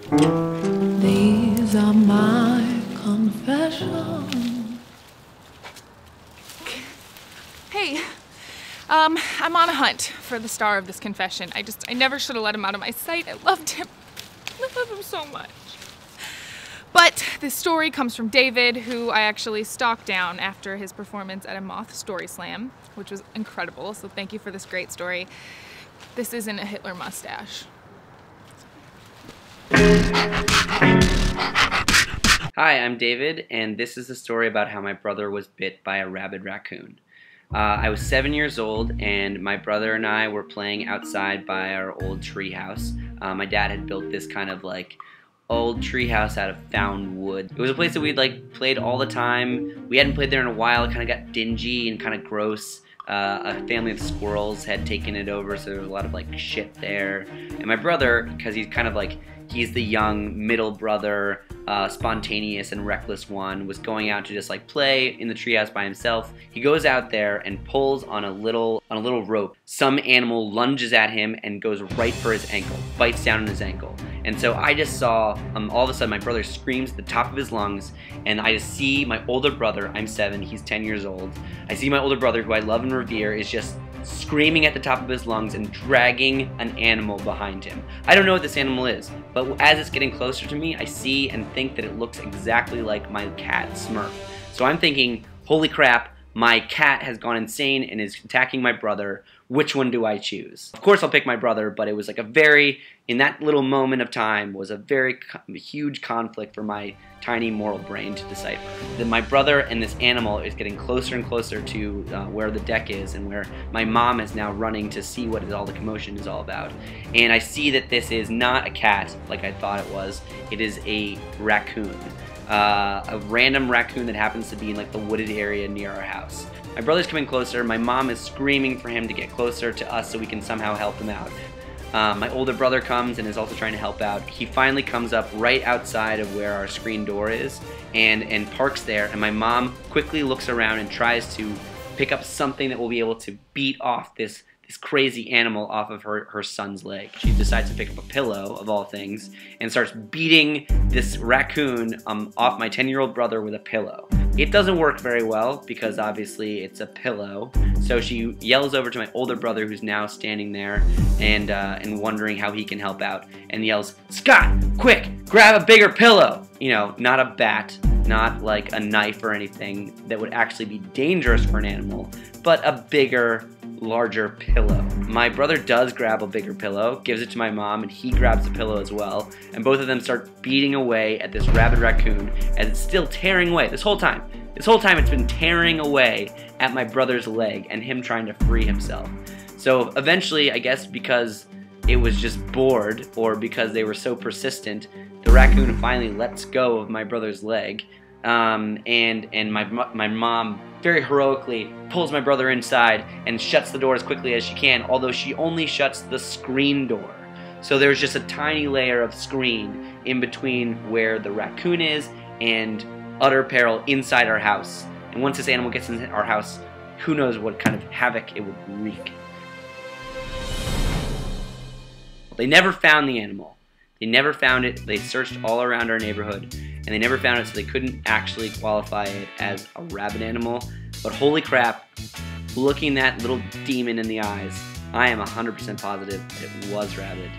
These are my confessions. Hey, I'm on a hunt for the star of this confession. I never should have let him out of my sight. I loved him. I love him so much. But this story comes from David, who I actually stalked down after his performance at a Moth Story Slam, which was incredible. So thank you for this great story. This isn't a Hitler mustache. Hi, I'm David, and this is a story about how my brother was bit by a rabid raccoon. I was 7 years old, and my brother and I were playing outside by our old tree house. My dad had built this kind of like old tree house out of found wood. It was a place that we'd like played all the time. We hadn't played there in a while. It kind of got dingy and kind of gross. A family of squirrels had taken it over, so there was a lot of like shit there. And my brother, because he's kind of like, he's the young middle brother, spontaneous and reckless one, was going out to just like play in the treehouse by himself. He goes out there and pulls on a little rope. Some animal lunges at him and goes right for his ankle, bites down on his ankle. And so I just saw, all of a sudden my brother screams at the top of his lungs, and I just see my older brother, I'm 7, he's 10 years old. I see my older brother, who I love and revere, is just screaming at the top of his lungs and dragging an animal behind him. I don't know what this animal is, but as it's getting closer to me, I see and think that it looks exactly like my cat, Smurf. So I'm thinking, holy crap, my cat has gone insane and is attacking my brother. Which one do I choose? Of course I'll pick my brother, but it was like in that little moment of time, was a very huge conflict for my tiny moral brain to decipher. That my brother and this animal is getting closer and closer to where the deck is, and where my mom is now running to see what all the commotion is all about. And I see that this is not a cat like I thought it was. It is a raccoon. A random raccoon that happens to be in like the wooded area near our house. My brother's coming closer. My mom is screaming for him to get closer to us so we can somehow help him out. My older brother comes and is also trying to help out. He finally comes up right outside of where our screen door is and parks there, and my mom quickly looks around and tries to pick up something that will be able to beat off this crazy animal off of her son's leg. She decides to pick up a pillow, of all things, and starts beating this raccoon off my 10-year-old brother with a pillow. It doesn't work very well because obviously it's a pillow, so she yells over to my older brother, who's now standing there and wondering how he can help out, and yells, "Scott, quick, grab a bigger pillow!" You know, not a bat, not like a knife or anything that would actually be dangerous for an animal, but a bigger, larger pillow. My brother does grab a bigger pillow, gives it to my mom, and he grabs the pillow as well, and both of them start beating away at this rabid raccoon as it's still tearing away this whole time. This whole time it's been tearing away at my brother's leg and him trying to free himself. So eventually, I guess because it was just bored or because they were so persistent, the raccoon finally lets go of my brother's leg, and my mom very heroically pulls my brother inside and shuts the door as quickly as she can, although she only shuts the screen door. So there's just a tiny layer of screen in between where the raccoon is and utter peril inside our house. And once this animal gets into our house, who knows what kind of havoc it would wreak. They never found the animal. They never found it. They searched all around our neighborhood, and they never found it, so they couldn't actually qualify it as a rabid animal. But holy crap, looking that little demon in the eyes, I am 100% positive that it was rabid.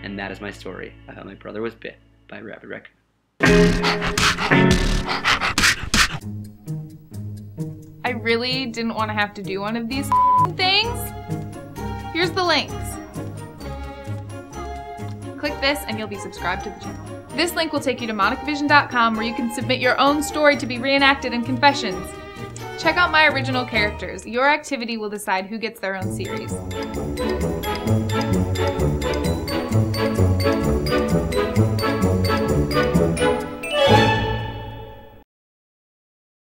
And that is my story of how my brother was bit by a rabid raccoon. I really didn't want to have to do one of these things. Here's the links. Click this and you'll be subscribed to the channel. This link will take you to monicavision.com, where you can submit your own story to be reenacted in Confessions. Check out my original characters. Your activity will decide who gets their own series.